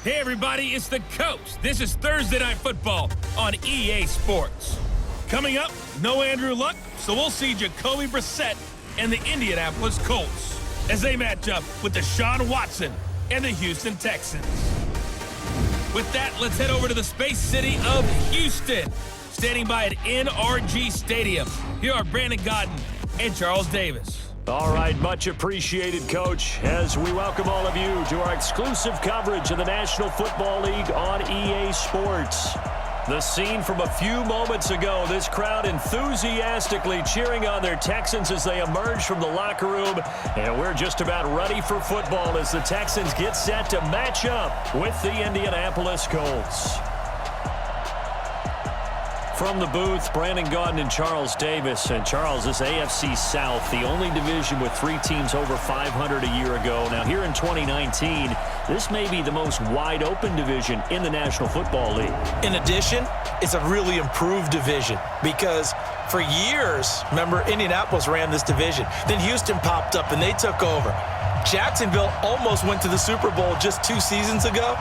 Hey everybody, it's the Colts. This is Thursday Night Football on EA Sports. Coming up, no Andrew Luck, so we'll see Jacoby Brissett and the Indianapolis Colts as they match up with Deshaun Watson and the Houston Texans. With that, let's head over to the space city of Houston. Standing by at NRG Stadium, here are Brandon Godden and Charles Davis. All right, much appreciated, Coach, as we welcome all of you to our exclusive coverage of the National Football League on EA Sports. The scene from a few moments ago, this crowd enthusiastically cheering on their Texans as they emerge from the locker room, and we're just about ready for football as the Texans get set to match up with the Indianapolis Colts. From the booth, Brandon Godden and Charles Davis. And Charles, this AFC South, the only division with 3 teams over 500 a year ago. Now here in 2019, this may be the most wide-open division in the National Football League. In addition, it's a really improved division because for years, remember, Indianapolis ran this division. Then Houston popped up and they took over. Jacksonville almost went to the Super Bowl just 2 seasons ago.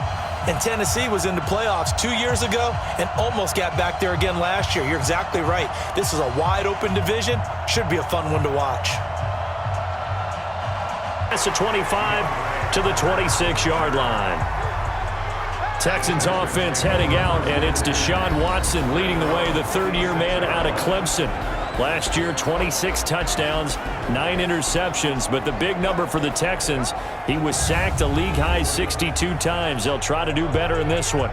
And Tennessee was in the playoffs 2 years ago and almost got back there again last year. You're exactly right. This is a wide-open division. Should be a fun one to watch. That's a 25 to the 26-yard line. Texans offense heading out, and it's Deshaun Watson leading the way, the third-year man out of Clemson. Last year, 26 touchdowns, 9 interceptions, but the big number for the Texans, he was sacked a league-high 62 times. They'll try to do better in this one.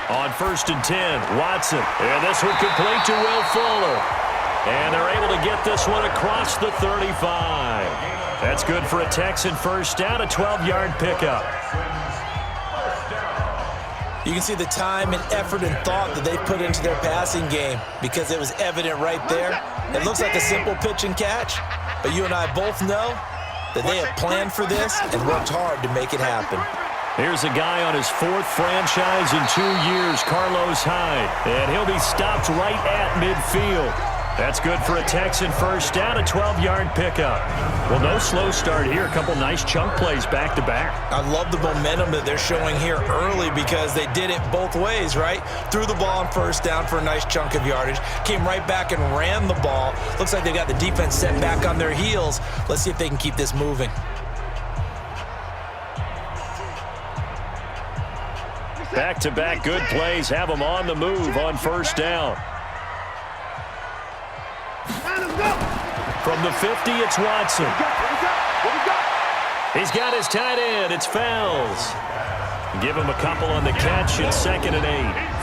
On 1st and 10, Watson. And this one complete to Will Fuller. And they're able to get this one across the 35. That's good for a Texan first down, a 12-yard pickup. You can see the time and effort and thought that they put into their passing game because it was evident right there. It looks like a simple pitch and catch, but you and I both know that they have planned for this and worked hard to make it happen. Here's a guy on his 4th franchise in 2 years, Carlos Hyde, and he'll be stopped right at midfield. That's good for a Texan first down, a 12-yard pickup. Well, no slow start here. A couple nice chunk plays back-to-back. I love the momentum that they're showing here early because they did it both ways, right? Threw the ball on first down for a nice chunk of yardage, came right back and ran the ball. Looks like they got the defense set back on their heels. Let's see if they can keep this moving. Back-to-back good plays have them on the move on first down. From the 50, it's Watson. He's got his tight end. It's Fells. Give him a couple on the catch. It's 2nd and 8.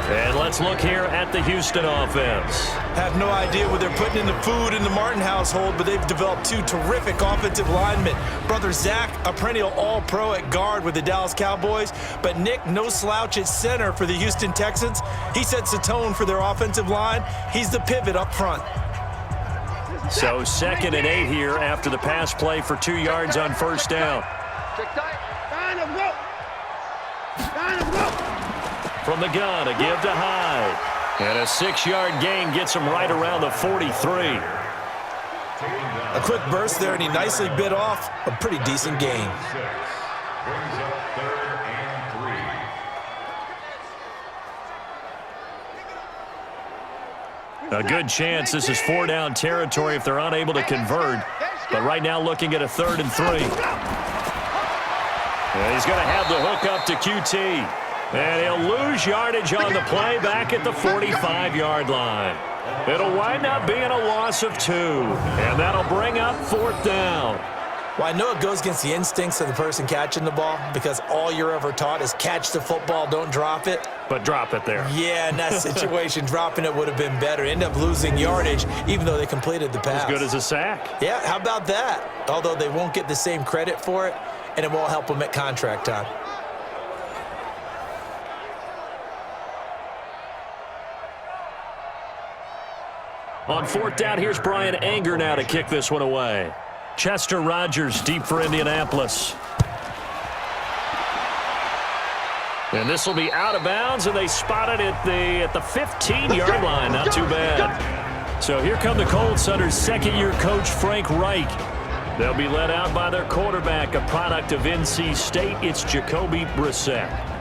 And let's look here at the Houston offense. Have no idea what they're putting in the food in the Martin household, but they've developed 2 terrific offensive linemen. Brother Zach, a perennial all-pro at guard with the Dallas Cowboys, but Nick, no slouch at center for the Houston Texans. He sets the tone for their offensive line. He's the pivot up front. So 2nd and 8 here after the pass play for 2 yards on first down. From the gun, a give to Hyde. And a 6-yard gain gets him right around the 43. A quick burst there, and he nicely bit off a pretty decent gain. A good chance this is 4-down territory if they're unable to convert. But right now looking at a 3rd and 3. And he's going to have the hook up to QT. And he'll lose yardage on the play back at the 45-yard line. It'll wind up being a loss of 2. And that'll bring up 4th down. Well, I know it goes against the instincts of the person catching the ball because all you're ever taught is catch the football, don't drop it. But drop it there. Yeah, in that situation, dropping it would have been better. End up losing yardage, even though they completed the pass. As good as a sack. Yeah, how about that? Although they won't get the same credit for it, and it won't help them at contract time. On fourth down, here's Brian Anger now to kick this one away. Chester Rogers deep for Indianapolis. And this will be out of bounds, and they spot it at the 15-yard line. Not too bad. So here come the Colts under second-year coach Frank Reich. They'll be led out by their quarterback, a product of NC State. It's Jacoby Brissett.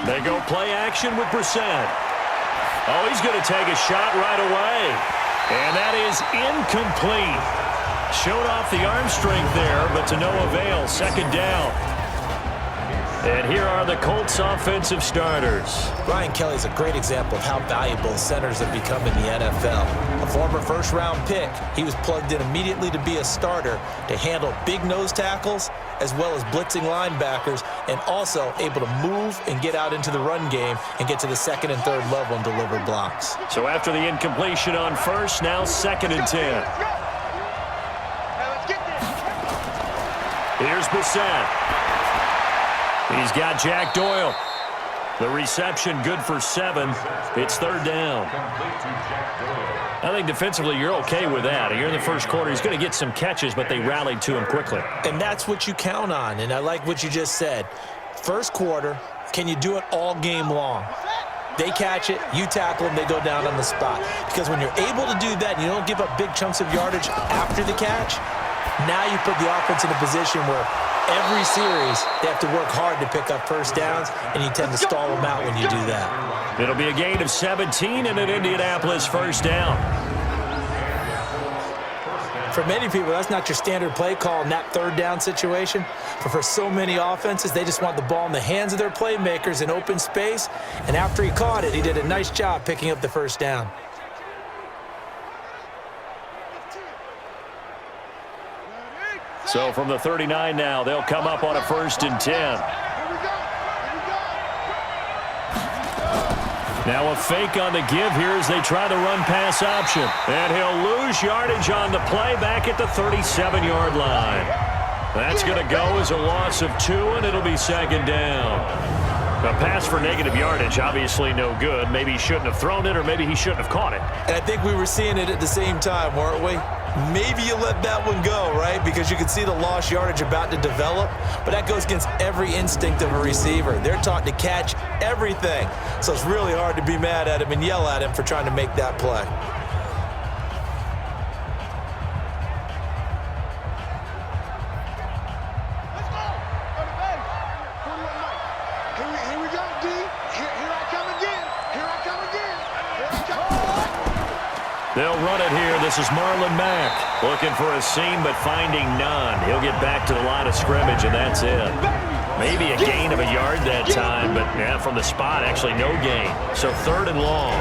They go play action with Brissett. Oh, he's going to take a shot right away. And that is incomplete. Showed off the arm strength there, but to no avail. Second down. And here are the Colts offensive starters. Brian Kelly's a great example of how valuable centers have become in the NFL. A former first-round pick, he was plugged in immediately to be a starter to handle big nose tackles as well as blitzing linebackers, and also able to move and get out into the run game and get to the second and third level and deliver blocks. So after the incompletion on first, now second and 10. Here's Brissett. He's got Jack Doyle. The reception good for 7. It's third down. I think defensively you're okay with that. You're in the first quarter. He's going to get some catches, but they rallied to him quickly. And that's what you count on, and I like what you just said. First quarter, can you do it all game long? They catch it, you tackle them, they go down on the spot. Because when you're able to do that and you don't give up big chunks of yardage after the catch, now you put the offense in a position where every series they have to work hard to pick up first downs, and you tend to stall them out when you do that. It'll be a gain of 17 and an Indianapolis first down. For many people, that's not your standard play call in that third down situation. But for so many offenses, they just want the ball in the hands of their playmakers in open space. And after he caught it, he did a nice job picking up the first down. So from the 39 now, they'll come up on a first and 10. Now a fake on the give here as they try the run-pass option. And he'll lose yardage on the play back at the 37-yard line. That's going to go as a loss of 2, and it'll be second down. A pass for negative yardage, obviously no good. Maybe he shouldn't have thrown it, or maybe he shouldn't have caught it. And I think we were seeing it at the same time, weren't we? Maybe you let that one go, right? Because you can see the lost yardage about to develop, but that goes against every instinct of a receiver. They're taught to catch everything. So it's really hard to be mad at him and yell at him for trying to make that play. Here we go, D. Here I come again. Here I come again. Here I come. They'll run it here. This is Marlon Mack looking for a seam, but finding none. He'll get back to the line of scrimmage, and that's it. Maybe a gain of a yard that time, but yeah, from the spot, actually no gain. So third and long.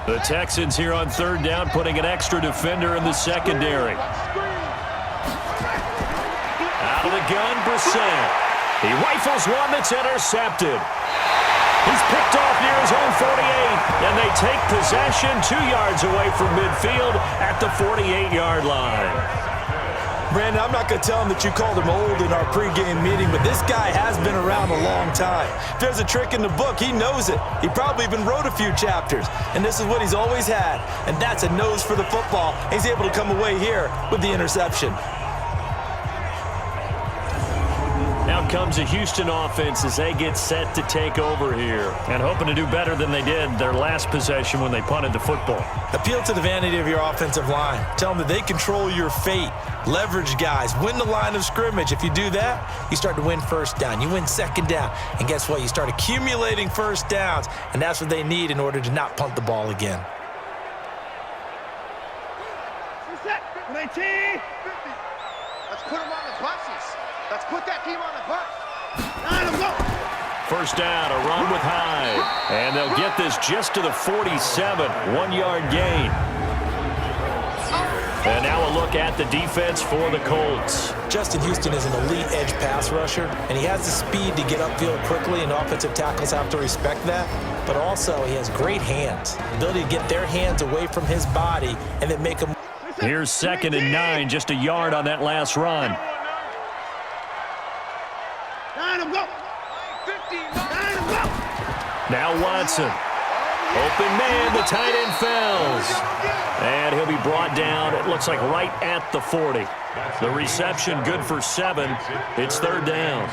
The Texans here on third down, putting an extra defender in the secondary. Out of the gun, Brissett. He rifles one that's intercepted. He's picked off near his own 48, and they take possession 2 yards away from midfield at the 48-yard line. Brandon, I'm not going to tell him that you called him old in our pregame meeting, but this guy has been around a long time. If there's a trick in the book, he knows it. He probably even wrote a few chapters, and this is what he's always had, and that's a nose for the football. He's able to come away here with the interception. Now comes a Houston offense as they get set to take over here and hoping to do better than they did their last possession when they punted the football. Appeal to the vanity of your offensive line. Tell them that they control your fate. Leverage guys. Win the line of scrimmage. If you do that, you start to win first down. You win second down. And guess what? You start accumulating first downs, and that's what they need in order to not punt the ball again. Let's put them on the buses. Let's put that team on the bus. Let them go. First down, a run with Hyde. And they'll get this just to the 47, 1-yard gain. And now a look at the defense for the Colts. Justin Houston is an elite edge pass rusher, and he has the speed to get upfield quickly, and offensive tackles have to respect that. But also, he has great hands, the ability to get their hands away from his body and then make them. Here's 2nd and 9, just a yard on that last run. Now Watson. Open man, the tight end falls. And he'll be brought down, it looks like right at the 40. The reception good for 7. It's 3rd down.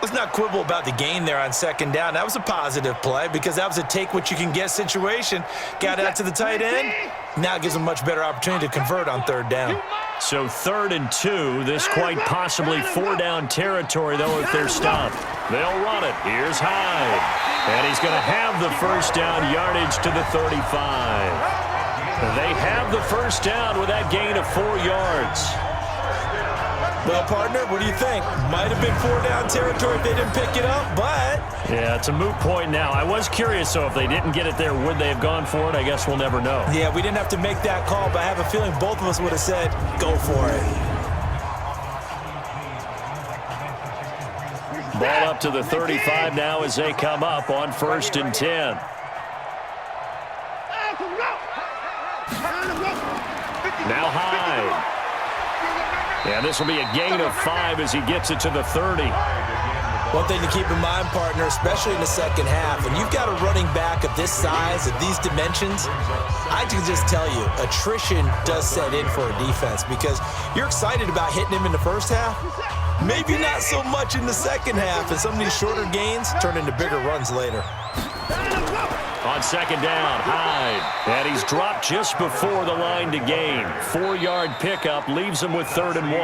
Let's not quibble about the gain there on 2nd down. That was a positive play because that was a take-what-you-can-get situation. Got out to the tight end. Now it gives them a much better opportunity to convert on 3rd down. So 3rd and 2. This quite possibly 4-down territory, though, if they're stopped. They'll run it. Here's Hyde. And he's going to have the first down, yardage to the 35. They have the first down with that gain of 4 yards. Well, partner, what do you think? Might have been 4-down territory if they didn't pick it up, but... Yeah, it's a moot point now. I was curious, so if they didn't get it there, would they have gone for it? I guess we'll never know. Yeah, we didn't have to make that call, but I have a feeling both of us would have said, go for it. Ball up to the 35 now as they come up on 1st and 10. Now Hyde. Yeah, this will be a gain of 5 as he gets it to the 30. One thing to keep in mind, partner, especially in the second half, and you've got a running back of this size, of these dimensions, I can just tell you, attrition does set in for a defense because you're excited about hitting him in the first half. Maybe not so much in the second half, and some of these shorter gains turn into bigger runs later. On 2nd down, Hyde. And he's dropped just before the line to gain. 4-yard pickup leaves him with 3rd and 1.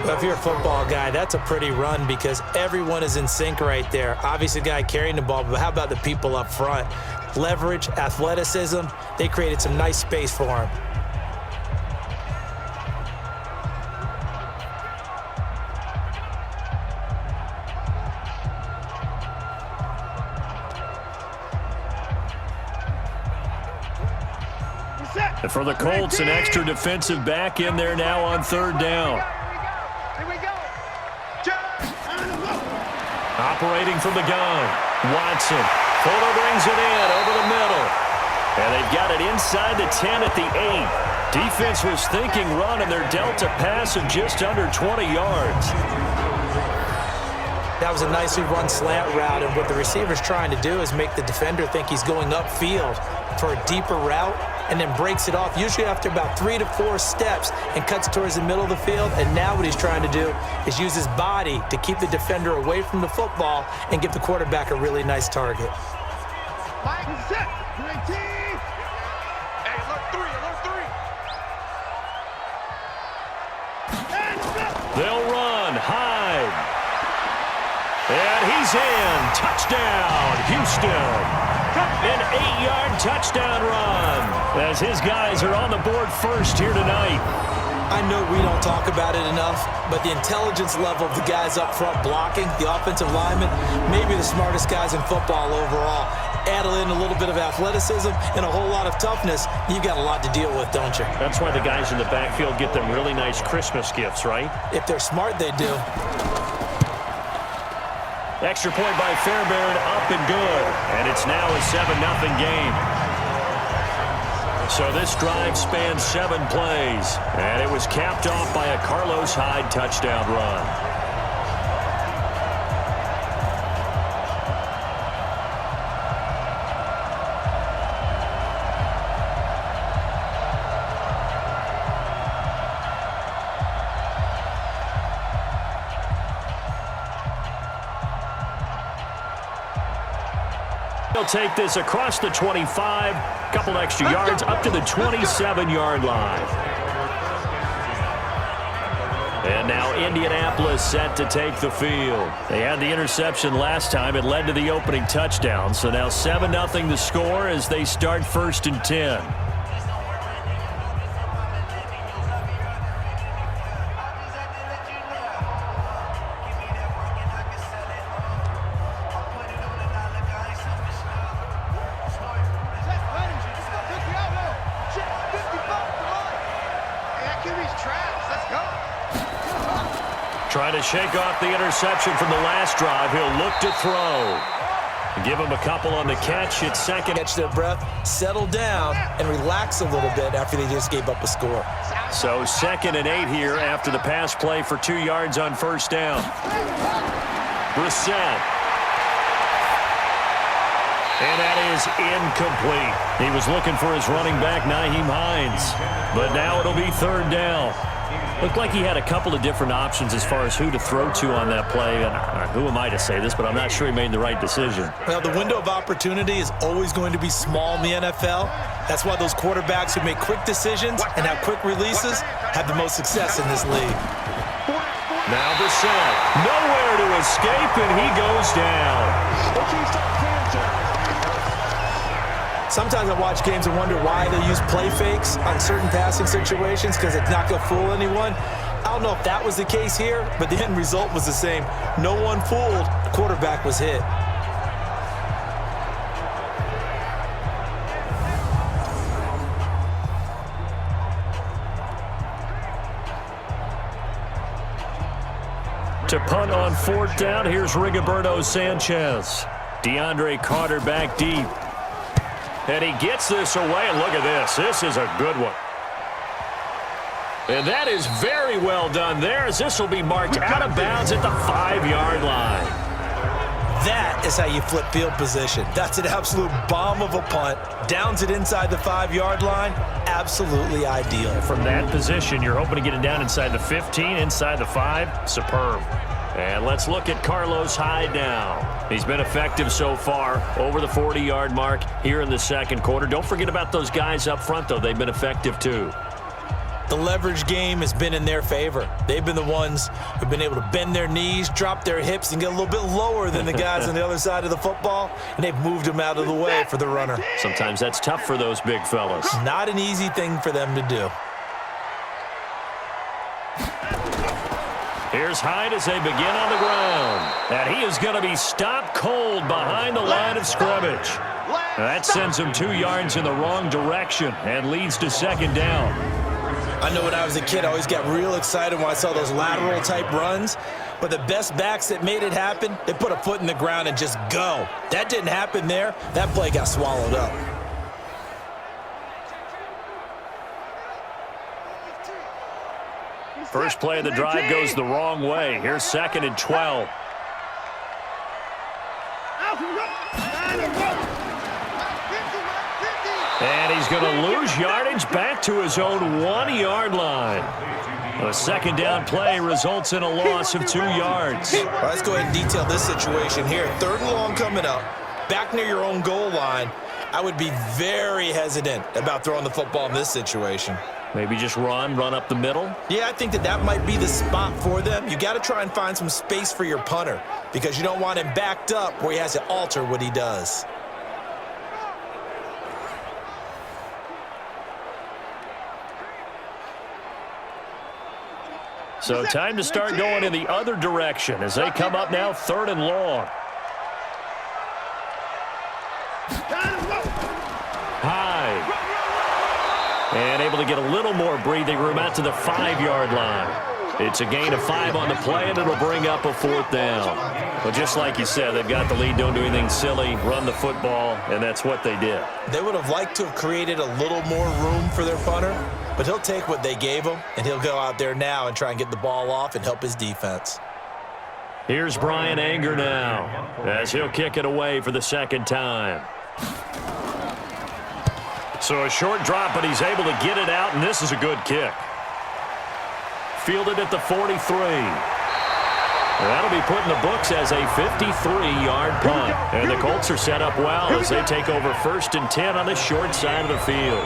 Well, if you're a football guy, that's a pretty run because everyone is in sync right there. Obviously, the guy carrying the ball, but how about the people up front? Leverage, athleticism, they created some nice space for him. And for the Colts, an extra defensive back in there now on 3rd down. Here we go. Operating from the gun, Watson. Fuller brings it in over the middle. And they've got it inside the 10 at the 8. Defense was thinking run, and they're dealt a pass of just under 20 yards. That was a nicely run slant route, and what the receiver's trying to do is make the defender think he's going upfield for a deeper route and then breaks it off, usually after about 3 to 4 steps, and cuts towards the middle of the field. And now what he's trying to do is use his body to keep the defender away from the football and give the quarterback a really nice target. Mike, set. 19. Hey, alert 3, alert 3. They'll run. Hyde. And he's in. Touchdown, Houston. An 8-yard touchdown run as his guys are on the board first here tonight. I know we don't talk about it enough, but the intelligence level of the guys up front blocking, the offensive linemen, maybe the smartest guys in football overall. Add in a little bit of athleticism and a whole lot of toughness, you've got a lot to deal with, don't you? That's why the guys in the backfield get them really nice Christmas gifts, right? If they're smart, they do. Extra point by Fairbairn, up and good. And it's now a 7-0 game. So this drive spans 7 plays. And it was capped off by a Carlos Hyde touchdown run. They'll take this across the 25, couple extra yards, up to the 27-yard line. And now Indianapolis set to take the field. They had the interception last time. It led to the opening touchdown. So now 7-0 the score as they start 1st and 10. Trying to shake off the interception from the last drive. He'll look to throw. Give him a couple on the catch. It's second. Catch their breath, settle down, and relax a little bit after they just gave up a score. So 2nd and 8 here after the pass play for 2 yards on first down. Brissett. And that is incomplete. He was looking for his running back, Nyheim Hines. But now it'll be 3rd down. Looked like he had a couple of different options as far as who to throw to on that play. And who am I to say this, but I'm not sure he made the right decision. Well, the window of opportunity is always going to be small in the NFL. That's why those quarterbacks who make quick decisions and have quick releases have the most success in this league. Now Brissett, nowhere to escape, and he goes down. Sometimes I watch games and wonder why they use play fakes on certain passing situations because it's not going to fool anyone. I don't know if that was the case here, but the end result was the same. No one fooled. The quarterback was hit. To punt on 4th down, here's Rigoberto Sanchez. DeAndre Carter back deep. And he gets this away, and look at this. This is a good one. And that is very well done there, as this will be marked out of bounds at the 5-yard line. That is how you flip field position. That's an absolute bomb of a punt. Downs it inside the 5-yard line. Absolutely ideal. From that position, you're hoping to get it down inside the 15, inside the 5. Superb. And let's look at Carlos Hyde now. He's been effective so far, over the 40-yard mark here in the 2nd quarter. Don't forget about those guys up front, though. They've been effective, too. The leverage game has been in their favor. They've been the ones who've been able to bend their knees, drop their hips, and get a little bit lower than the guys on the other side of the football, and they've moved them out of the way for the runner. Sometimes that's tough for those big fellas. Not an easy thing for them to do. Here's Hyde as they begin on the ground. And he is going to be stopped cold behind the line of scrimmage. That sends him 2 yards in the wrong direction and leads to 2nd down. I know when I was a kid, I always got real excited when I saw those lateral-type runs. But the best backs that made it happen, they put a foot in the ground and just go. That didn't happen there. That play got swallowed up. First play of the drive goes the wrong way. Here's 2nd and 12. And he's going to lose yardage back to his own 1-yard line. A 2nd down play results in a loss of 2 yards. All right, let's go ahead and detail this situation here. 3rd and long coming up. Back near your own goal line. I would be very hesitant about throwing the football in this situation. Maybe just run up the middle? Yeah, I think that might be the spot for them. You got to try and find some space for your punter because you don't want him backed up where he has to alter what he does. So time to start going in the other direction as they come up now 3rd and long. Hyde. And able to get a little more breathing room out to the 5-yard line. It's a gain of 5 on the play, and it'll bring up a 4th down. But just like you said, they've got the lead, don't do anything silly, run the football, and that's what they did. They would have liked to have created a little more room for their punter, but he'll take what they gave him, and he'll go out there now and try and get the ball off and help his defense. Here's Brian Anger now as he'll kick it away for the 2nd time. So a short drop, but he's able to get it out, and this is a good kick. Fielded at the 43. That'll be put in the books as a 53-yard punt. And the Colts are set up well as they take over 1st and 10 on the short side of the field.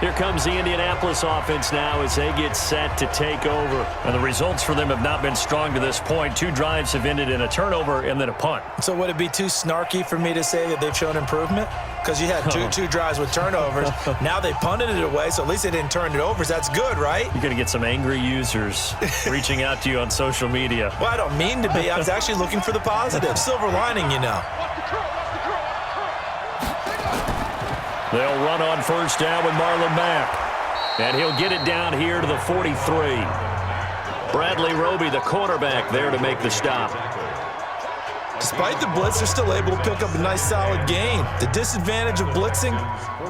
Here comes the Indianapolis offense now as they get set to take over. And the results for them have not been strong to this point. 2 drives have ended in a turnover and then a punt. So would it be too snarky for me to say that they've shown improvement? Because you had two drives with turnovers. Now they punted it away, so at least they didn't turn it over. So that's good, right? You're going to get some angry users reaching out to you on social media. Well, I don't mean to be. I was actually looking for the positive. Silver lining, you know. They'll run on 1st down with Marlon Mack. And he'll get it down here to the 43. Bradley Roby, the quarterback, there to make the stop. Despite the blitz, they're still able to pick up a nice solid gain. The disadvantage of blitzing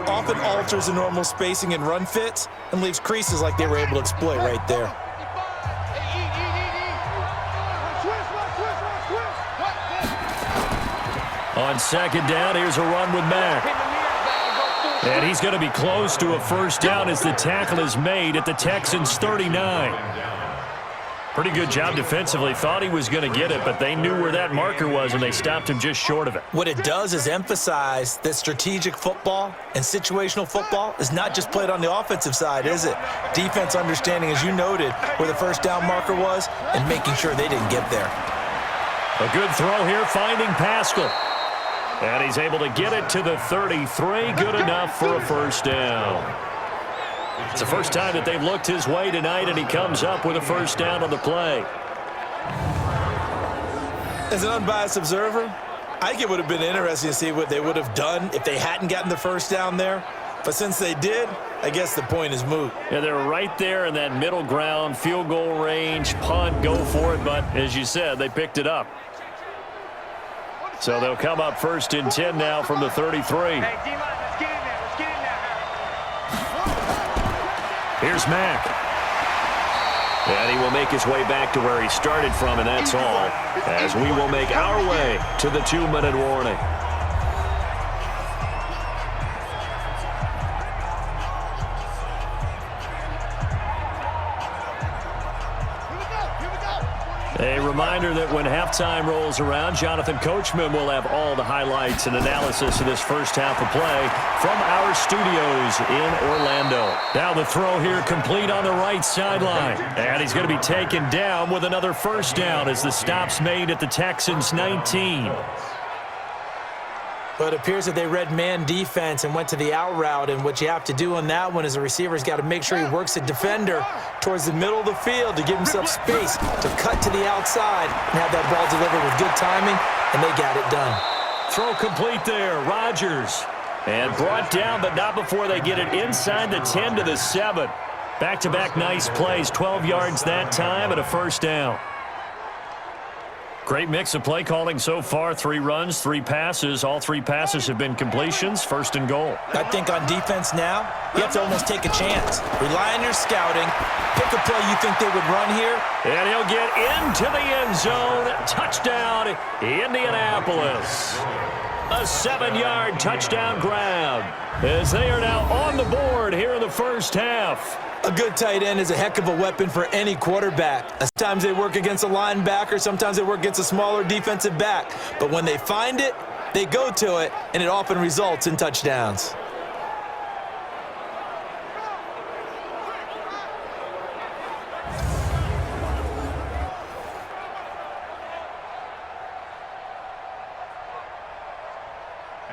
often alters the normal spacing and run fits and leaves creases like they were able to exploit right there. On second down, here's a run with Mack. And he's going to be close to a first down as the tackle is made at the Texans' 39. Pretty good job defensively. Thought he was going to get it, but they knew where that marker was, and they stopped him just short of it. What it does is emphasize that strategic football and situational football is not just played on the offensive side, is it? Defense understanding, as you noted, where the first down marker was and making sure they didn't get there. A good throw here, finding Pascal. And he's able to get it to the 33. Good enough for a first down. It's the first time that they've looked his way tonight, and he comes up with a first down on the play. As an unbiased observer, I think it would have been interesting to see what they would have done if they hadn't gotten the first down there. But since they did, I guess the point is moot. Yeah, they're right there in that middle ground, field goal range, punt, go for it. But as you said, they picked it up. So they'll come up first and 10 now from the 33. Hey, D-line, let's get in there. Let's get in there. Here's Mack. And he will make his way back to where he started from, and that's all, as we will make our way to the 2-minute warning. A reminder that when halftime rolls around, Jonathan Coachman will have all the highlights and analysis of this first half of play from our studios in Orlando. Now the throw here complete on the right sideline. And he's going to be taken down with another first down as the stop's made at the Texans' 19. But it appears that they read man defense and went to the out route, and what you have to do on that one is the receiver's got to make sure he works the defender towards the middle of the field to give himself space to cut to the outside and have that ball delivered with good timing, and they got it done. Throw complete there, Rodgers. And brought down, but not before they get it inside the 10 to the 7. Back-to-back nice plays, 12 yards that time and a first down. Great mix of play calling so far. 3 runs, 3 passes. All 3 passes have been completions. First and goal. I think on defense now, you have to almost take a chance. Rely on your scouting. Pick a play you think they would run here. And he'll get into the end zone. Touchdown, Indianapolis. A 7-yard touchdown grab as they are now on the board here in the first half. A good tight end is a heck of a weapon for any quarterback. Sometimes they work against a linebacker, sometimes they work against a smaller defensive back. But when they find it, they go to it, and it often results in touchdowns.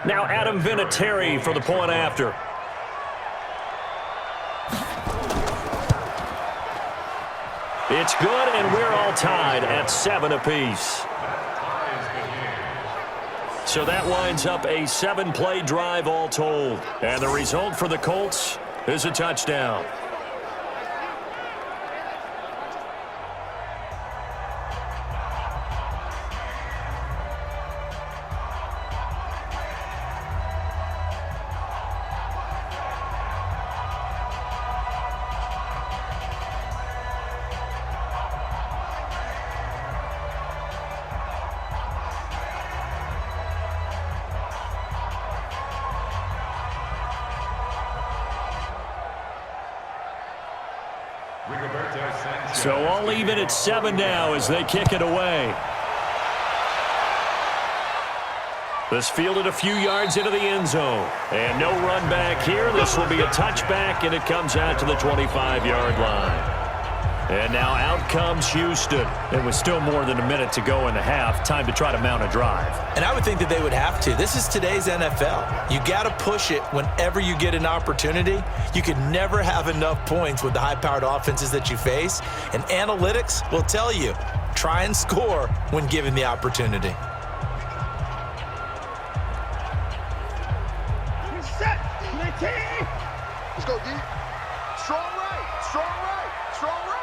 Now Adam Vinatieri for the point after. It's good, and we're all tied at 7 apiece. So that winds up a 7-play drive all told. And the result for the Colts is a touchdown. So all even at 7 now as they kick it away. This fielded a few yards into the end zone. And no run back here. This will be a touchback, and it comes out to the 25-yard line. And now out comes Houston. It was still more than a minute to go in the half. Time to try to mount a drive. And I would think that they would have to. This is today's NFL. You got to push it whenever you get an opportunity. You can never have enough points with the high-powered offenses that you face. And analytics will tell you, try and score when given the opportunity. Set. Let's go, D. Strong right. Strong right. Strong right.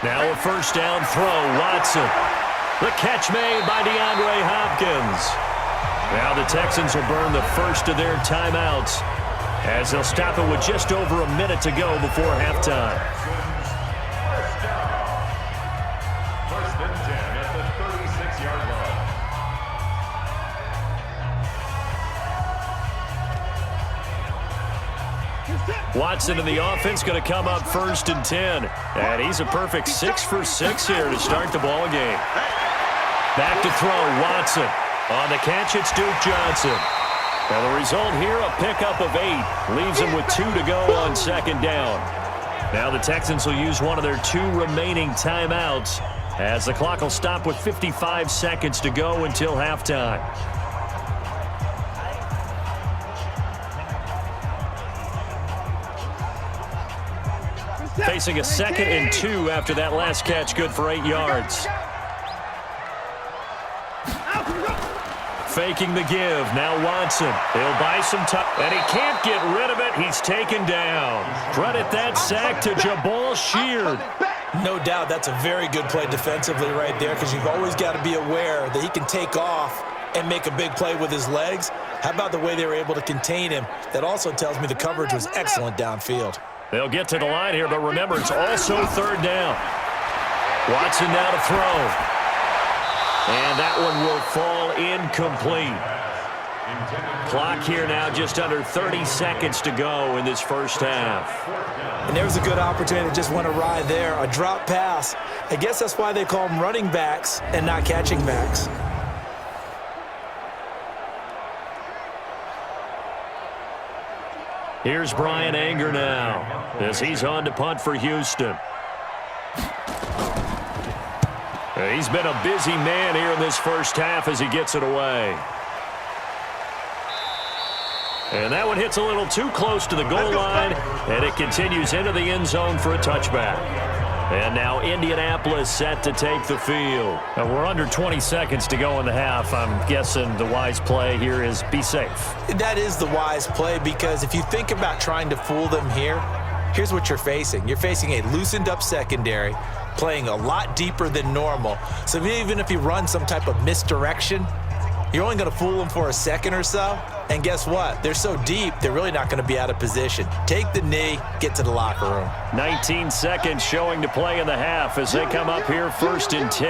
Now a first down throw, Watson. The catch made by DeAndre Hopkins. Now the Texans will burn the first of their timeouts as they'll stop it with just over a minute to go before halftime. First and 10 at the 36-yard line. Watson and the offense going to come up first and 10. And he's a perfect 6 for 6 here to start the ball game. Back to throw, Watson. On the catch, it's Duke Johnson. Now the result here, a pickup of 8. Leaves him with 2 to go on second down. Now the Texans will use one of their 2 remaining timeouts as the clock will stop with 55 seconds to go until halftime. Facing a 2nd and 2 after that last catch, good for 8 yards. Faking the give. Now Watson. He'll buy some time. And he can't get rid of it. He's taken down. Credit that sack to Jabal Sheard. No doubt that's a very good play defensively right there, because you've always got to be aware that he can take off and make a big play with his legs. How about the way they were able to contain him? That also tells me the coverage was excellent downfield. They'll get to the line here, but remember, it's also third down. Watson now to throw. And that one will fall incomplete. Clock here now just under 30 seconds to go in this first half. And there was a good opportunity that just went awry there. A drop pass. I guess that's why they call them running backs and not catching backs. Here's Brian Anger now as he's on to punt for Houston. He's been a busy man here in this first half as he gets it away. And that one hits a little too close to the goal line, and it continues into the end zone for a touchback. And now Indianapolis set to take the field. We're under 20 seconds to go in the half. I'm guessing the wise play here is be safe. That is the wise play, because if you think about trying to fool them here, here's what you're facing. You're facing a loosened up secondary, playing a lot deeper than normal. So even if you run some type of misdirection, you're only going to fool them for a second or so. And guess what? They're so deep, they're really not going to be out of position. Take the knee, get to the locker room. 19 seconds showing to play in the half as they come up here first and 10.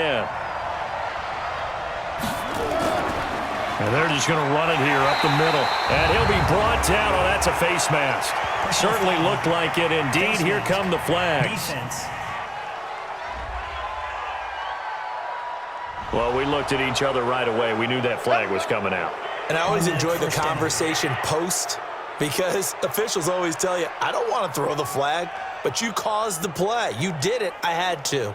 And they're just going to run it here up the middle. And he'll be brought down. Oh, that's a face mask. Certainly looked like it. Indeed, here come the flags. Well, we looked at each other right away. We knew that flag was coming out. And I always enjoy the conversation post, because officials always tell you, I don't want to throw the flag, but you caused the play. You did it. I had to.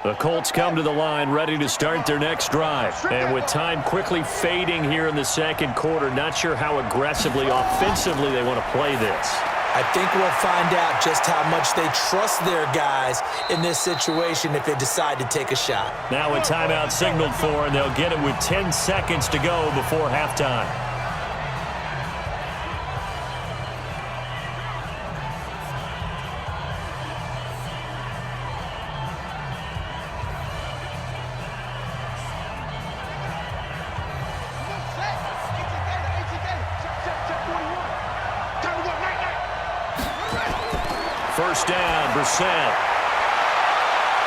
The Colts come to the line ready to start their next drive. And with time quickly fading here in the second quarter, not sure how aggressively, offensively they want to play this. I think we'll find out just how much they trust their guys in this situation if they decide to take a shot. Now a timeout signaled for, and they'll get it with 10 seconds to go before halftime. First down, Brissett.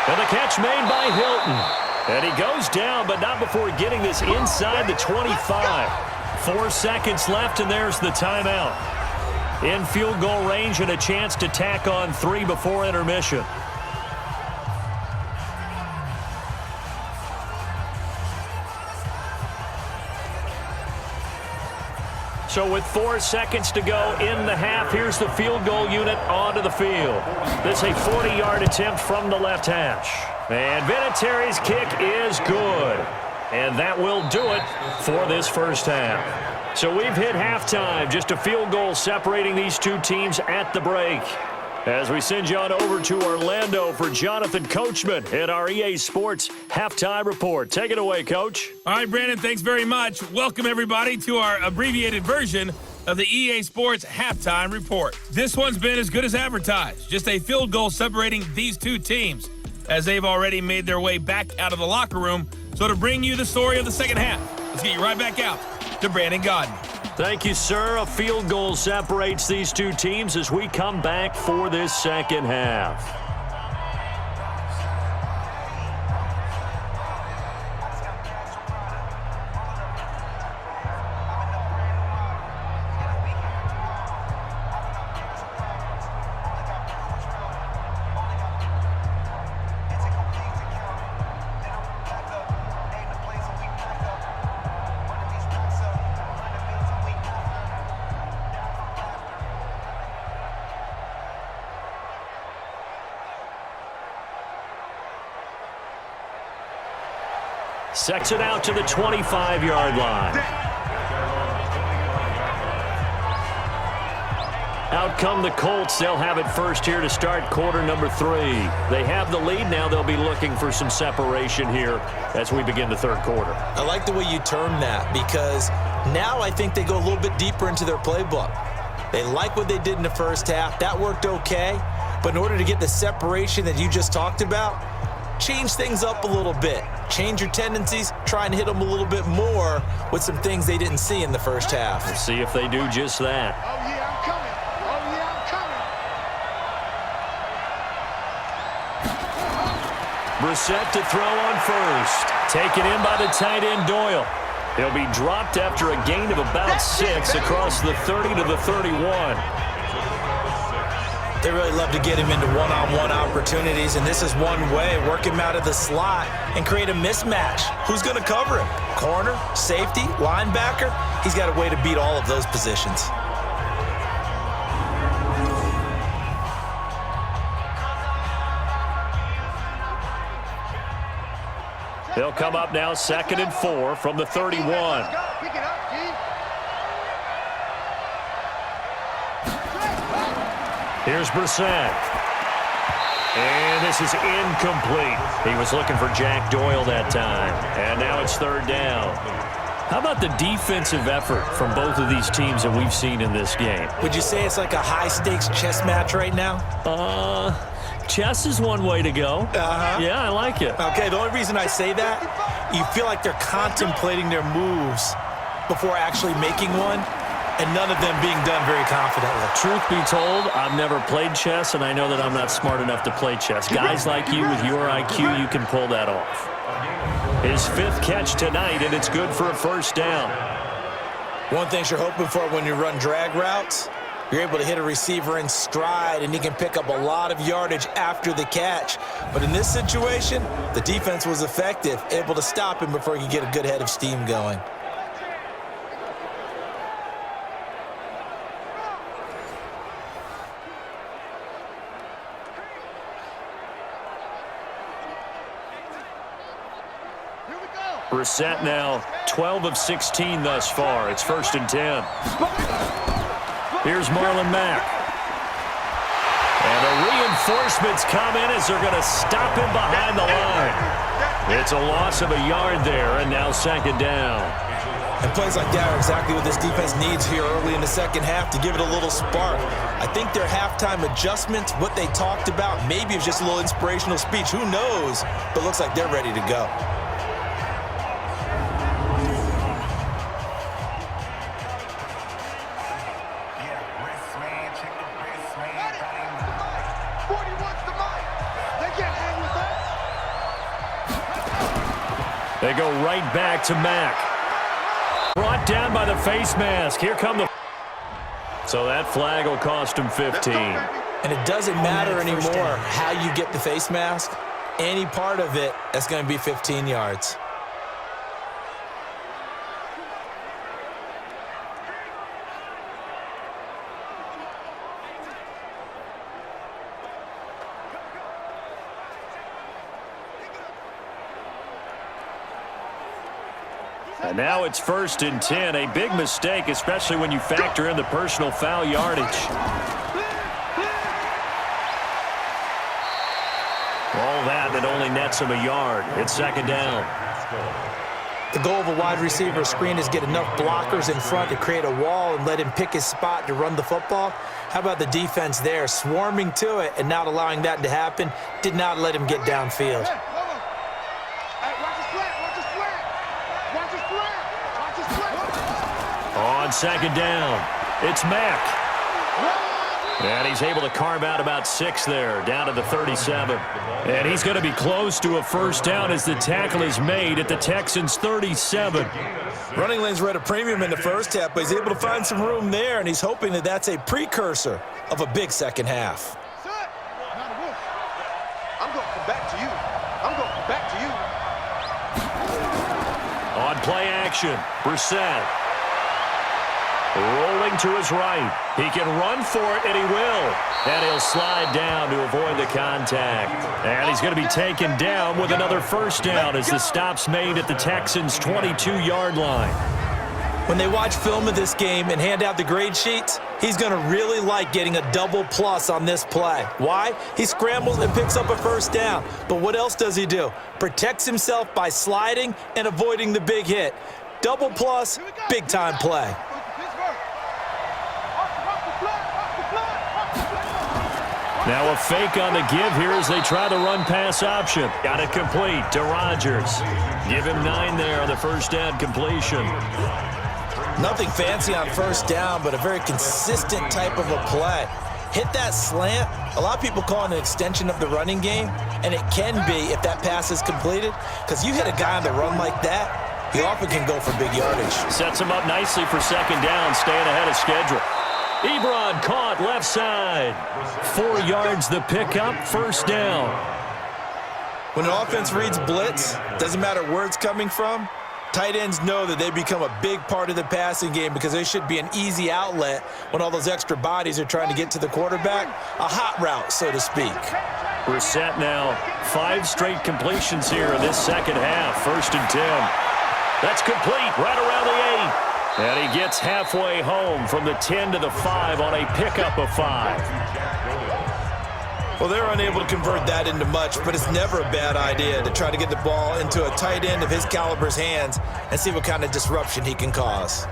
And the catch made by Hilton. And he goes down, but not before getting this inside the 25. 4 seconds left, and there's the timeout. In field goal range and a chance to tack on 3 before intermission. So with 4 seconds to go in the half, here's the field goal unit onto the field. This is a 40-yard attempt from the left hash. And Vinatieri's kick is good. And that will do it for this first half. So we've hit halftime, just a field goal separating these two teams at the break. As we send you on over to Orlando for Jonathan Coachman in our EA Sports Halftime Report. Take it away, Coach. All right, Brandon, thanks very much. Welcome, everybody, to our abbreviated version of the EA Sports Halftime Report. This one's been as good as advertised. Just a field goal separating these two teams, as they've already made their way back out of the locker room. So to bring you the story of the second half, let's get you right back out to Brandon Godden. Thank you, sir. A field goal separates these two teams as we come back for this second half. Sets it out to the 25-yard line. Out come the Colts. They'll have it first here to start quarter number 3. They have the lead. Now they'll be looking for some separation here as we begin the third quarter. I like the way you term that, because now I think they go a little bit deeper into their playbook. They like what they did in the first half. That worked okay. But in order to get the separation that you just talked about, change things up a little bit. Change your tendencies, try and hit them a little bit more with some things they didn't see in the first half. We'll see if they do just that. Oh, yeah, I'm coming. Oh, yeah, I'm coming. Brissett to throw on first. Taken in by the tight end Doyle. He'll be dropped after a gain of about 6 across the 30 to the 31. They really love to get him into one-on-one opportunities, and this is one way. Work him out of the slot and create a mismatch. Who's going to cover him? Corner, safety, linebacker? He's got a way to beat all of those positions. They'll come up now 2nd and 4 from the 31. Let's go. Pick it up, G. Here's Brissett. And this is incomplete. He was looking for Jack Doyle that time. And now it's 3rd down. How about the defensive effort from both of these teams that we've seen in this game? Would you say it's like a high-stakes chess match right now? Chess is one way to go. Yeah, I like it. Okay, the only reason I say that, you feel like they're contemplating their moves before actually making one, and none of them being done very confidently. Truth be told, I've never played chess, and I know that I'm not smart enough to play chess. Guys like you with your IQ, you can pull that off. His 5th catch tonight, and it's good for a 1st down. One thing you're hoping for when you run drag routes, you're able to hit a receiver in stride, and he can pick up a lot of yardage after the catch. But in this situation, the defense was effective, able to stop him before he could get a good head of steam going. Brissett now 12 of 16 thus far. It's 1st and 10. Here's Marlon Mack. And the reinforcements come in as they're going to stop him behind the line. It's a loss of a yard there, and now 2nd down. And plays like that are exactly what this defense needs here early in the second half to give it a little spark. I think their halftime adjustments, what they talked about, maybe it's just a little inspirational speech. Who knows? But it looks like they're ready to go. They go right back to Mack. Brought down by the face mask. Here come the... So that flag will cost him 15. And it doesn't matter anymore how you get the face mask. Any part of it, that's going to be 15 yards. And now it's 1st and 10. A big mistake, especially when you factor in the personal foul yardage. gets him a yard. It's second down. The goal of a wide receiver screen is get enough blockers in front to create a wall and let him pick his spot to run the football. How about the defense there, swarming to it and not allowing that to happen? Did not let him get downfield. On second down, it's Mack. And he's able to carve out about 6 there, down to the 37. And he's going to be close to a first down as the tackle is made at the Texans' 37. Running lanes were at a premium in the first half, but he's able to find some room there, and he's hoping that that's a precursor of a big second half. I'm going back to you. I'm going back to you. On play action, Brissett. Rolling to his right. He can run for it, and he will. And he'll slide down to avoid the contact. And he's going to be taken down with another first down as the stop's made at the Texans' 22-yard line. When they watch film of this game and hand out the grade sheets, he's going to really like getting a double plus on this play. Why? He scrambles and picks up a first down. But what else does he do? Protects himself by sliding and avoiding the big hit. Double plus, big-time play. Now a fake on the give here as they try the run-pass option. Got it complete to Rodgers. Give him 9 there on the first down completion. Nothing fancy on first down, but a very consistent type of a play. Hit that slant. A lot of people call it an extension of the running game, and it can be if that pass is completed, because you hit a guy on the run like that, he often can go for big yardage. Sets him up nicely for second down, staying ahead of schedule. Ebron caught left side. 4 yards the pickup, first down. When an offense reads blitz, doesn't matter where it's coming from, tight ends know that they become a big part of the passing game because they should be an easy outlet when all those extra bodies are trying to get to the quarterback. A hot route, so to speak. Brissett now 5 straight completions here in this second half. First and 10. That's complete right around the 8. And he gets halfway home from the 10 to the 5 on a pickup of 5. Well, they're unable to convert that into much, but it's never a bad idea to try to get the ball into a tight end of his caliber's hands and see what kind of disruption he can cause.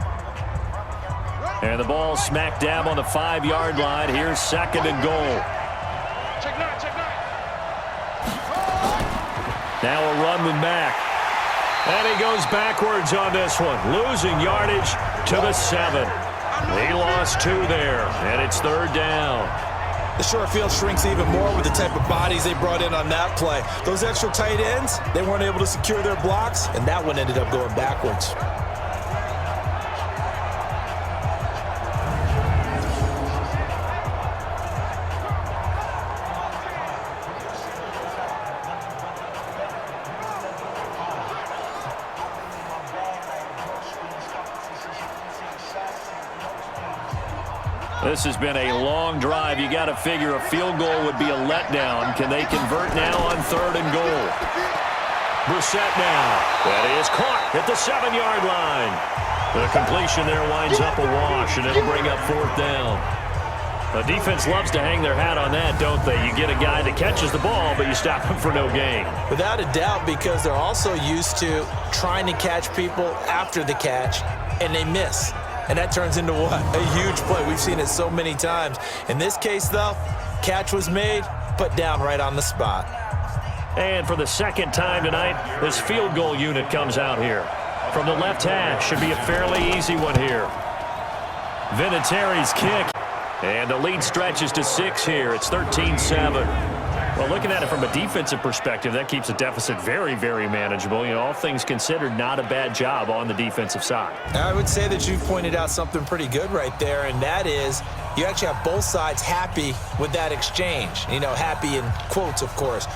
And the ball smack dab on the 5-yard line. Here's second and goal. Check 9, check 9. Now a run with Mack. And he goes backwards on this one, losing yardage to the 7. He lost 2 there, and it's third down. The short field shrinks even more with the type of bodies they brought in on that play. Those extra tight ends, they weren't able to secure their blocks, and that one ended up going backwards. This has been a long drive. You got to figure a field goal would be a letdown. Can they convert now on third and goal? Brissett now. That is caught at the 7-yard line. The completion there winds up a wash, and it'll bring up fourth down. The defense loves to hang their hat on that, don't they? You get a guy that catches the ball, but you stop him for no gain. Without a doubt, because they're also used to trying to catch people after the catch, and they miss. And that turns into what? A huge play. We've seen it so many times. In this case, though, catch was made, put down right on the spot. And for the second time tonight, this field goal unit comes out here. From the left hash, should be a fairly easy one here. Vinatieri's kick. And the lead stretches to 6 here. It's 13-7. Well, looking at it from a defensive perspective, that keeps the deficit very, very manageable. You know, all things considered, not a bad job on the defensive side. I would say that you've pointed out something pretty good right there, and that is you actually have both sides happy with that exchange. You know, happy in quotes, of course.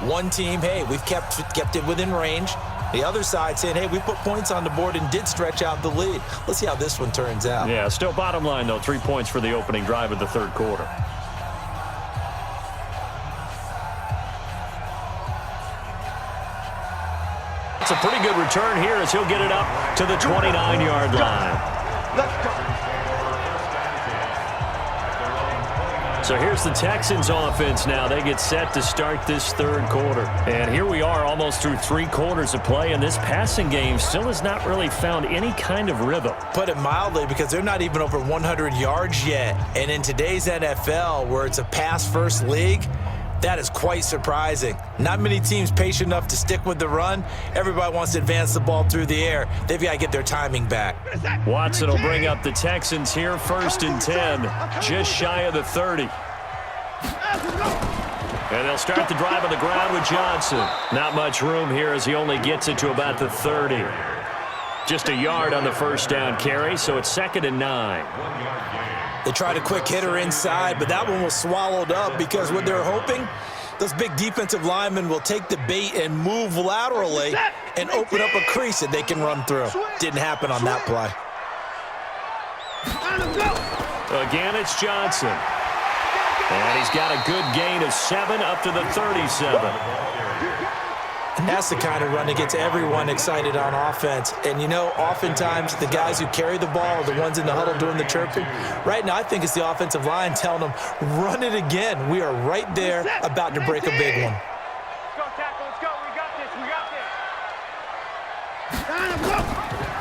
One team, hey, we've kept it within range. The other side saying, hey, we put points on the board and did stretch out the lead. Let's see how this one turns out. Yeah, still bottom line, though, 3 points for the opening drive of the third quarter. It's a pretty good return here as he'll get it up to the 29-yard line. Let's go. So here's the Texans offense now. They get set to start this third quarter. And here we are almost through 3 quarters of play, and this passing game still has not really found any kind of rhythm. Put it mildly, because they're not even over 100 yards yet. And in today's NFL, where it's a pass-first league, that is quite surprising. Not many teams patient enough to stick with the run. Everybody wants to advance the ball through the air. They've got to get their timing back. Watson will bring up the Texans here, 1st and 10, just shy of the 30. And they'll start the drive on the ground with Johnson. Not much room here as he only gets it to about the 30. Just a yard on the first down carry, so it's 2nd and 9. They tried a quick hitter inside, but that one was swallowed up because what they're hoping, those big defensive linemen will take the bait and move laterally and open up a crease that they can run through. Didn't happen on that play. Again, it's Johnson. And he's got a good gain of 7 up to the 37. And that's the kind of run that gets everyone excited on offense. And, you know, oftentimes the guys who carry the ball are the ones in the huddle doing the chirping. Right now, I think it's the offensive line telling them, run it again. We are right there about to break a big one. Let's go, tackle. Let's go. We got this. We got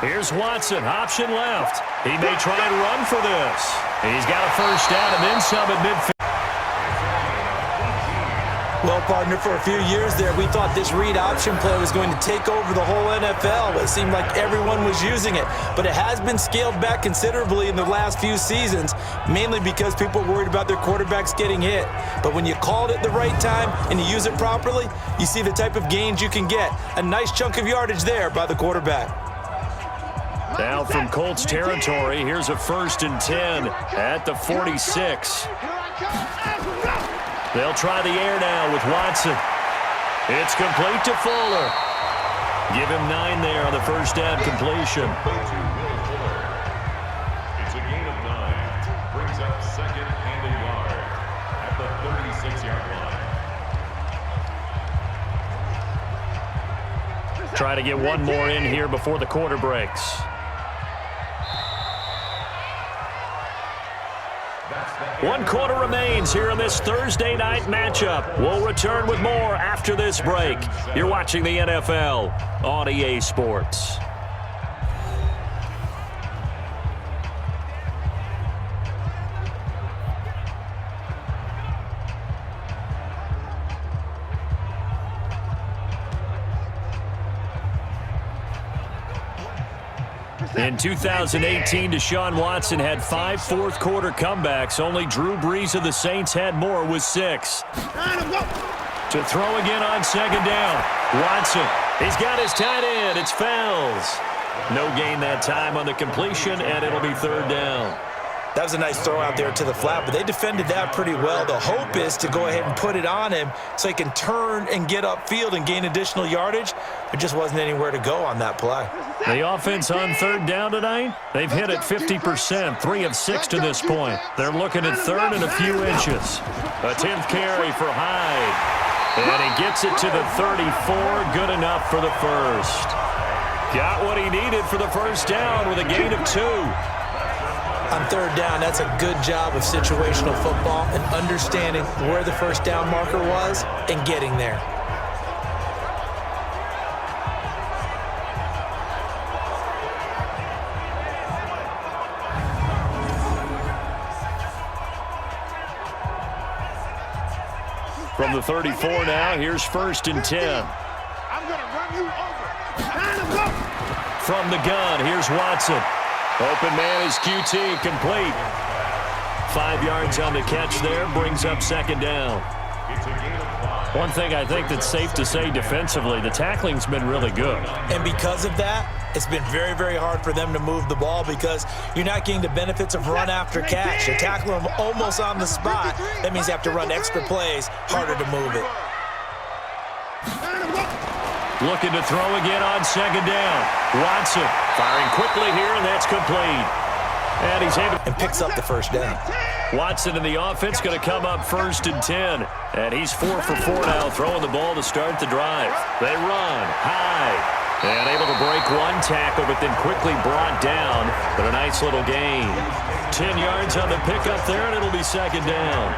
this. Here's Watson, option left. He may try and run for this. He's got a first down and then some at midfield. Well, partner, for a few years there, we thought this read option play was going to take over the whole NFL. It seemed like everyone was using it, but it has been scaled back considerably in the last few seasons, mainly because people are worried about their quarterbacks getting hit. But when you call it at the right time and you use it properly, you see the type of gains you can get. A nice chunk of yardage there by the quarterback. Now from Colts territory, here's a 1st and 10 at the 46. They'll try the air now with Watson. It's complete to Fuller. Give him 9 there on the first down completion. It's a gain of 9. Brings up 2nd and a yard at the 36-yard line. Try to get one more in here before the quarter breaks. 1 quarter remains here in this Thursday night matchup. We'll return with more after this break. You're watching the NFL on EA Sports. In 2018, Deshaun Watson had 5 fourth-quarter comebacks. Only Drew Brees of the Saints had more with 6. To throw again on 2nd down. Watson, he's got his tight end. It's Fells. No gain that time on the completion, and it'll be 3rd down. That was a nice throw out there to the flat, but they defended that pretty well. The hope is to go ahead and put it on him so he can turn and get upfield and gain additional yardage. There just wasn't anywhere to go on that play. The offense on 3rd down tonight, they've hit it 50%, 3 of 6 to this point. They're looking at 3rd and a few inches. A 10th carry for Hyde. And he gets it to the 34, good enough for the first. Got what he needed for the first down with a gain of 2. On 3rd down, that's a good job of situational football and understanding where the first down marker was and getting there. From the 34 now, here's 1st and 10. I'm going to run you over. From the gun, here's Watson. Open man is QT, complete. 5 yards on the catch there, brings up 2nd down. One thing I think that's safe to say defensively, the tackling's been really good. And because of that, it's been very, very hard for them to move the ball because you're not getting the benefits of run after catch. You're tackling them almost on the spot. That means you have to run extra plays, harder to move it. Looking to throw again on 2nd down. Watson firing quickly here, and that's complete. And he's able and picks up the first down. Watson in the offense going to come up 1st and 10. And he's 4 for 4 now, throwing the ball to start the drive. They run high. And able to break one tackle, but then quickly brought down. But a nice little gain. 10 yards on the pickup there, and it'll be second down.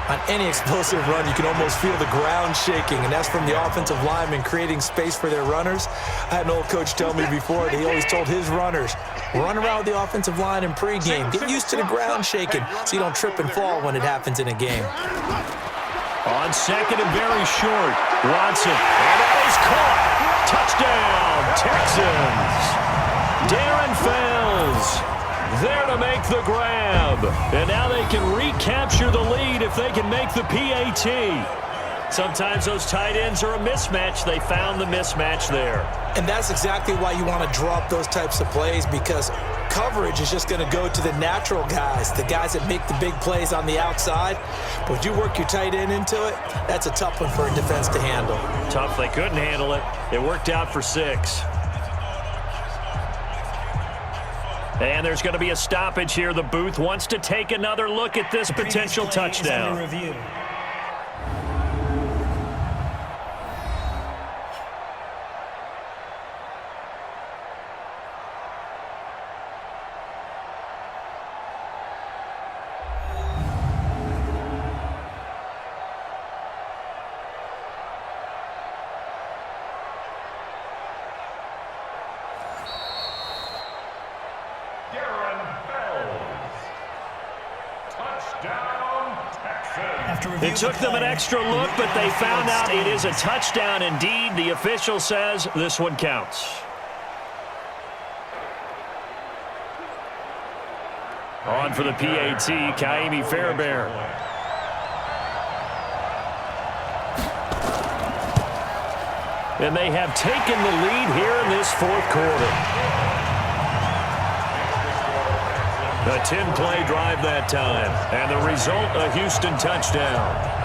On any explosive run, you can almost feel the ground shaking, and that's from the offensive linemen creating space for their runners. I had an old coach tell me before that he always told his runners, run around with the offensive line in pregame. Get used to the ground shaking so you don't trip and fall when it happens in a game. On second and very short, Watson. And that is caught. Touchdown, Texans. Darren Fells there to make the grab. And now they can recapture the lead if they can make the PAT. Sometimes those tight ends are a mismatch. They found the mismatch there. And that's exactly why you want to draw up those types of plays, because coverage is just going to go to the natural guys, the guys that make the big plays on the outside. But when you work your tight end into it, that's a tough one for a defense to handle. Tough. They couldn't handle it. It worked out for 6. And there's going to be a stoppage here. The booth wants to take another look at this potential touchdown. It took them an extra look, but they found out it is a touchdown indeed. The official says this one counts. On for the PAT, Kaimi Fairbairn. And they have taken the lead here in this fourth quarter. A 10-play drive that time. And the result, a Houston touchdown.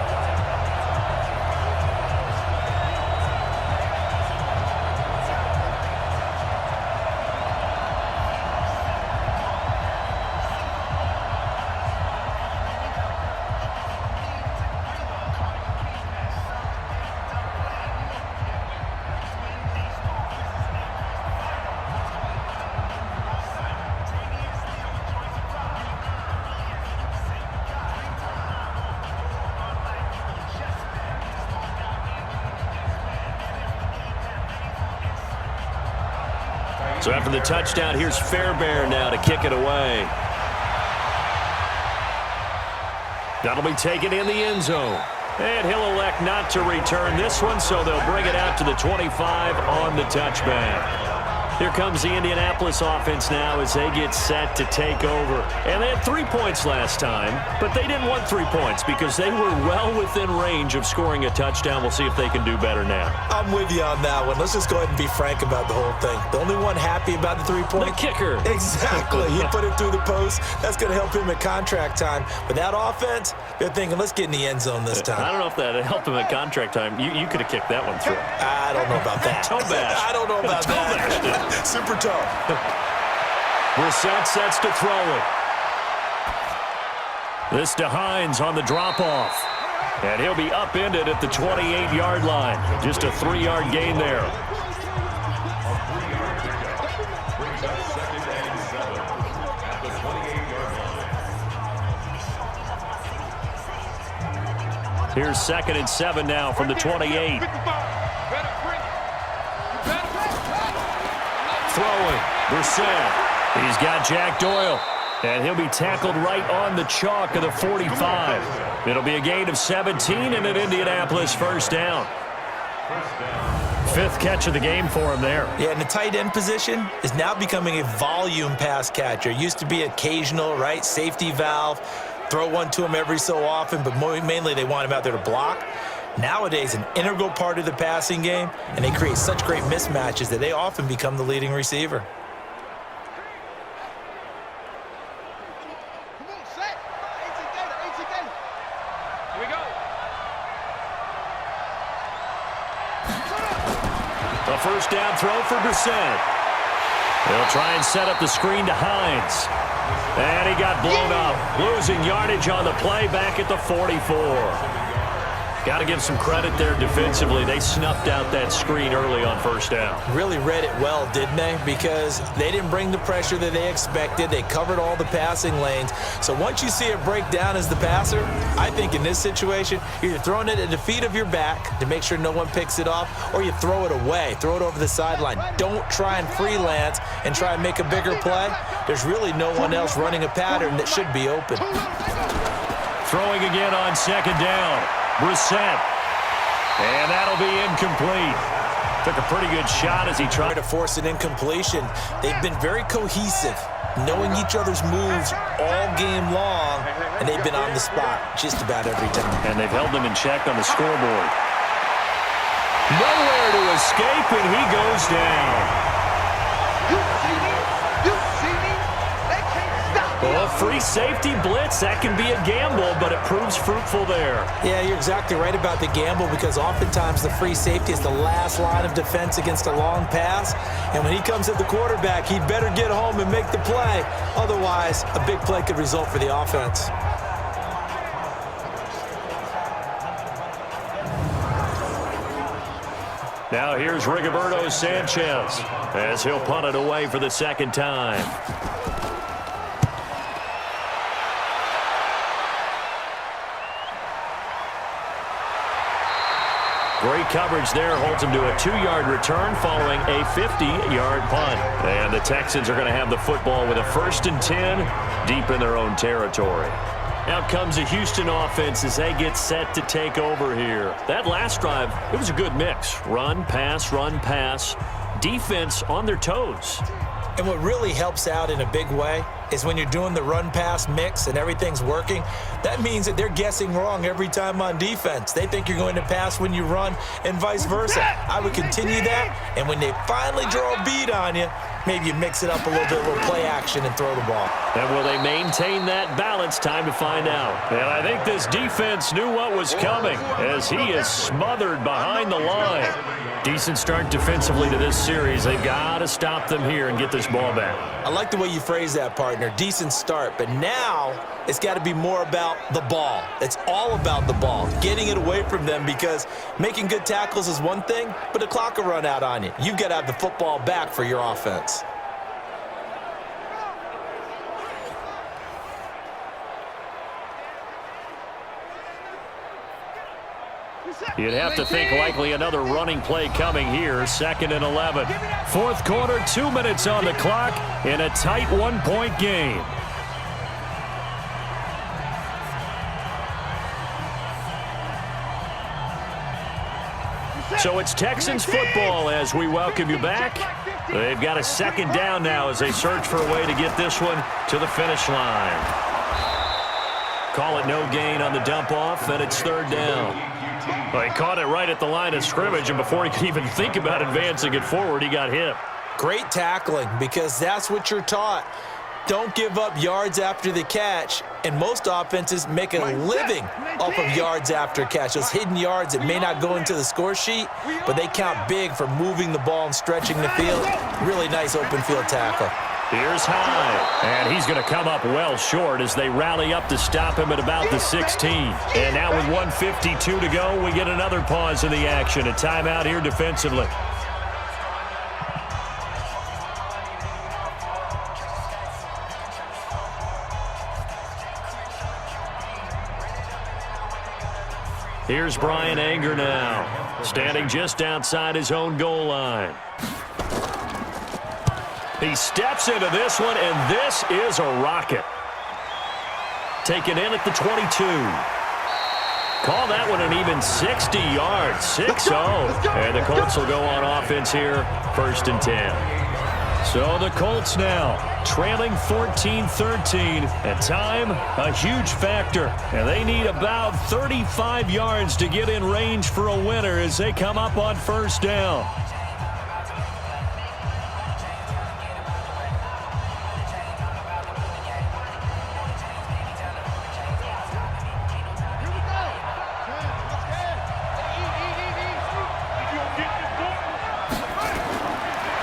So after the touchdown, here's Fairbairn now to kick it away. That'll be taken in the end zone. And he'll elect not to return this one, so they'll bring it out to the 25 on the touchback. Here comes the Indianapolis offense now as they get set to take over. And they had 3 points last time, but they didn't want 3 points because they were well within range of scoring a touchdown. We'll see if they can do better now. I'm with you on that one. Let's just go ahead and be frank about the whole thing. The only one happy about the 3 points? The kicker. Exactly. He put it through the post. That's going to help him at contract time. But that offense, they're thinking, let's get in the end zone this time. I don't know if that helped him at contract time. You could have kicked that one through. I don't know about that. Toe bash. I don't know about that. Super toe. Brissett sets to throw it. This to Hines on the drop-off. And he'll be upended at the 28-yard line. Just a 3-yard gain there. Brings up second and 7 at the 28-yard line. Here's second and 7 now from the 28. Throwing. Brissett. He's got Jack Doyle. And he'll be tackled right on the chalk of the 45. It'll be a gain of 17 and an Indianapolis first down. 5th catch of the game for him there. Yeah, and the tight end position is now becoming a volume pass catcher. It used to be occasional, right? Safety valve. Throw one to him every so often, but mainly they want him out there to block. Nowadays, an integral part of the passing game, and they create such great mismatches that they often become the leading receiver. Come on, set. 18 gainer. Here we go. A first down throw for Brissett. They'll try and set up the screen to Hines. And he got blown up, losing yardage on the play back at the 44. Got to give some credit there defensively. They snuffed out that screen early on first down. Really read it well, didn't they? Because they didn't bring the pressure that they expected. They covered all the passing lanes. So once you see it break down as the passer, I think in this situation, you're throwing it at the feet of your back to make sure no one picks it off, or you throw it away, throw it over the sideline. Don't try and freelance and try and make a bigger play. There's really no one else running a pattern that should be open. Throwing again on second down. Brissett. And that'll be incomplete. Took a pretty good shot as he tried to force an incompletion. They've been very cohesive, knowing each other's moves all game long, and they've been on the spot just about every time. And they've held them in check on the scoreboard. Nowhere to escape, and he goes down. You see me? You see me? They can't stop me. Well, a free safety blitz, that can be a gamble, but it proves fruitful there. Yeah, you're exactly right about the gamble, because oftentimes the free safety is the last line of defense against a long pass. And when he comes at the quarterback, he'd better get home and make the play. Otherwise, a big play could result for the offense. Now here's Rigoberto Sanchez as he'll punt it away for the second time. Great coverage there, holds him to a 2-yard return following a 50-yard punt. And the Texans are going to have the football with a 1st and 10 deep in their own territory. Out comes the Houston offense as they get set to take over here. That last drive, it was a good mix. Run, pass, defense on their toes. And what really helps out in a big way is when you're doing the run-pass mix and everything's working, that means that they're guessing wrong every time on defense. They think you're going to pass when you run and vice versa. I would continue that, and when they finally draw a beat on you, maybe you mix it up a little bit, a little play action, and throw the ball. And will they maintain that balance? Time to find out. And I think this defense knew what was coming as he is smothered behind the line. Decent start defensively to this series. They've got to stop them here and get this ball back. I like the way you phrase that, partner. Decent start, but now it's got to be more about the ball. It's all about the ball, getting it away from them, because making good tackles is one thing, but the clock will run out on you. You've got to have the football back for your offense. You'd have to think likely another running play coming here. 2nd and 11. 4th quarter, 2 minutes on the clock in a tight 1-point game. So it's Texans football as we welcome you back. They've got a 2nd down now as they search for a way to get this one to the finish line. Call it no gain on the dump off, and it's 3rd down. Well, he caught it right at the line of scrimmage, and before he could even think about advancing it forward, he got hit. Great tackling, because that's what you're taught. Don't give up yards after the catch, and most offenses make a living off of yards after catch. Those hidden yards that may not go into the score sheet, but they count big for moving the ball and stretching the field. Really nice open field tackle. Here's High, and he's going to come up well short as they rally up to stop him at about the 16. And now with 1:52 to go, we get another pause in the action. A timeout here defensively. Here's Brian Anger now, standing just outside his own goal line. He steps into this one, and this is a rocket. Taken in at the 22. Call that one an even 60 yards, 6-0. And the Colts will go on offense here, 1st and 10. So the Colts now trailing 14-13, and time a huge factor. And they need about 35 yards to get in range for a winner as they come up on 1st down.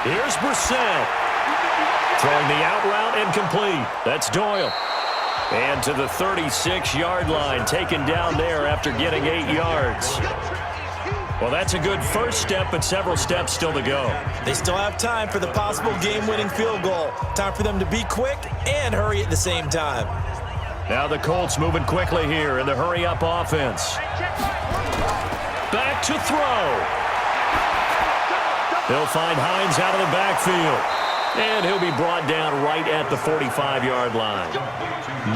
Here's Brissett. Throwing the out route incomplete. That's Doyle. And to the 36-yard line, taken down there after getting 8 yards. Well, that's a good first step, but several steps still to go. They still have time for the possible game-winning field goal. Time for them to be quick and hurry at the same time. Now the Colts moving quickly here in the hurry-up offense. Back to throw. They'll find Hines out of the backfield. And he'll be brought down right at the 45-yard line.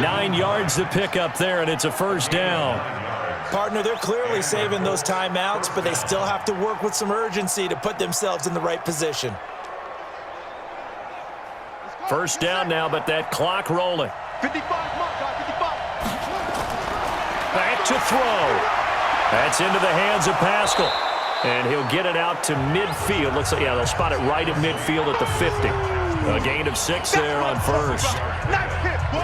9 yards to pick up there, and it's a first down. Partner, they're clearly saving those timeouts, but they still have to work with some urgency to put themselves in the right position. First down now, but that clock rolling. 55, mark, 55. Back to throw. That's into the hands of Pascal. And he'll get it out to midfield. Looks like, yeah, they'll spot it right at midfield at the 50. A gain of 6 there on first. Nice hit, boy.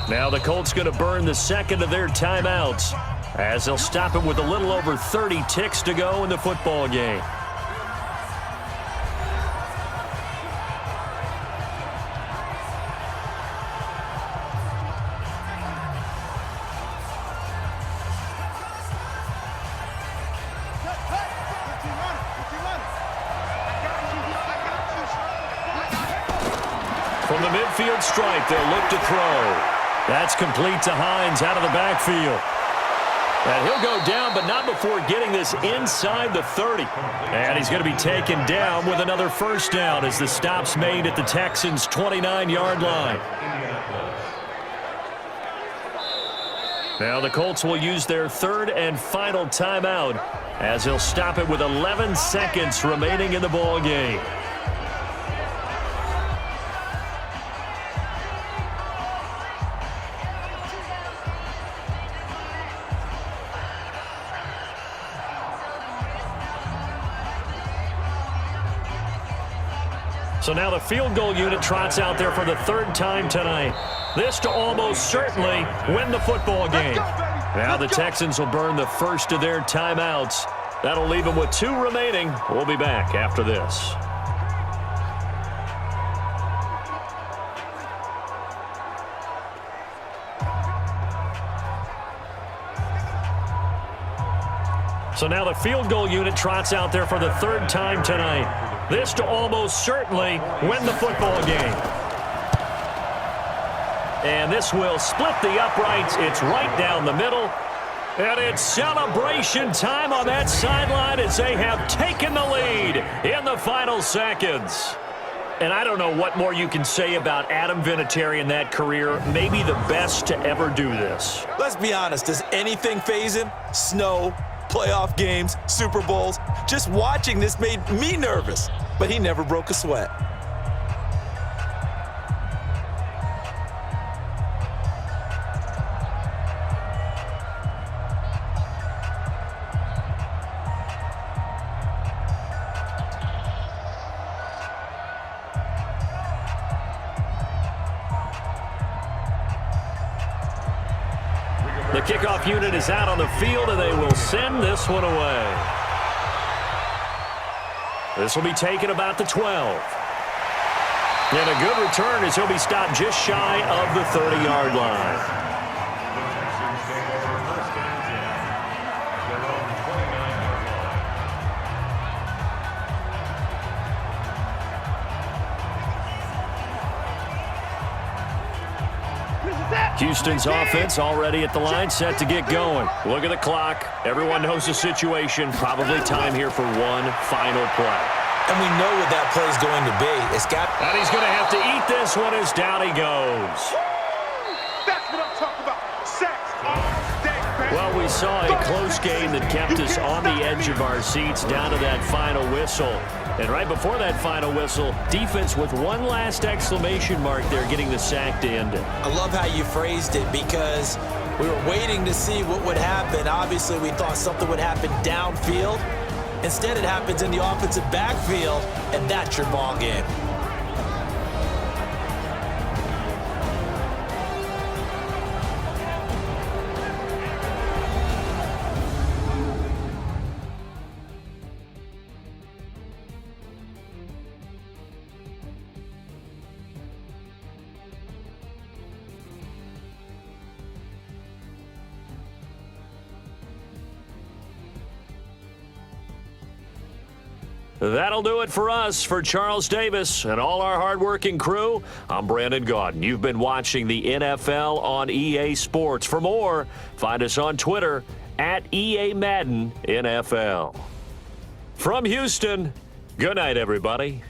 Now the Colts going to burn the second of their timeouts as they'll stop it with a little over 30 ticks to go in the football game. From the midfield stripe, they'll look to throw. That's complete to Hines out of the backfield. And he'll go down, but not before getting this inside the 30. And he's going to be taken down with another first down as the stop's made at the Texans' 29-yard line. Now the Colts will use their third and final timeout as they'll stop it with 11 seconds remaining in the ball game. So now the field goal unit trots out there for the third time tonight. This to almost certainly win the football game. Now the Texans will burn the first of their timeouts. That'll leave them with 2 remaining. We'll be back after this. So now the field goal unit trots out there for the third time tonight. This to almost certainly win the football game. And this will split the uprights. It's right down the middle. And it's celebration time on that sideline as they have taken the lead in the final seconds. And I don't know what more you can say about Adam Vinatieri in that career. Maybe the best to ever do this. Let's be honest, does anything faze him? Snow, playoff games, Super Bowls. Just watching this made me nervous, but he never broke a sweat. The kickoff unit is out on the field, and they will send this one away. This will be taken about the 12. And a good return as he'll be stopped just shy of the 30-yard line. Houston's offense already at the line, set to get going. Look at the clock. Everyone knows the situation. Probably time here for one final play. And we know what that play is going to be. And he's going to have to eat this one as down he goes. That's what I'm talking about. Sex all day, baby. Well, we saw a close game that kept us on the edge of our seats down to that final whistle. And right before that final whistle, defense with one last exclamation mark there, getting the sack to end it. I love how you phrased it because we were waiting to see what would happen. Obviously, we thought something would happen downfield. Instead, it happens in the offensive backfield, and that's your ball game. That'll do it for us. For Charles Davis and all our hardworking crew, I'm Brandon Gaudin. You've been watching the NFL on EA Sports. For more, find us on Twitter at EA Madden NFL. From Houston, good night, everybody.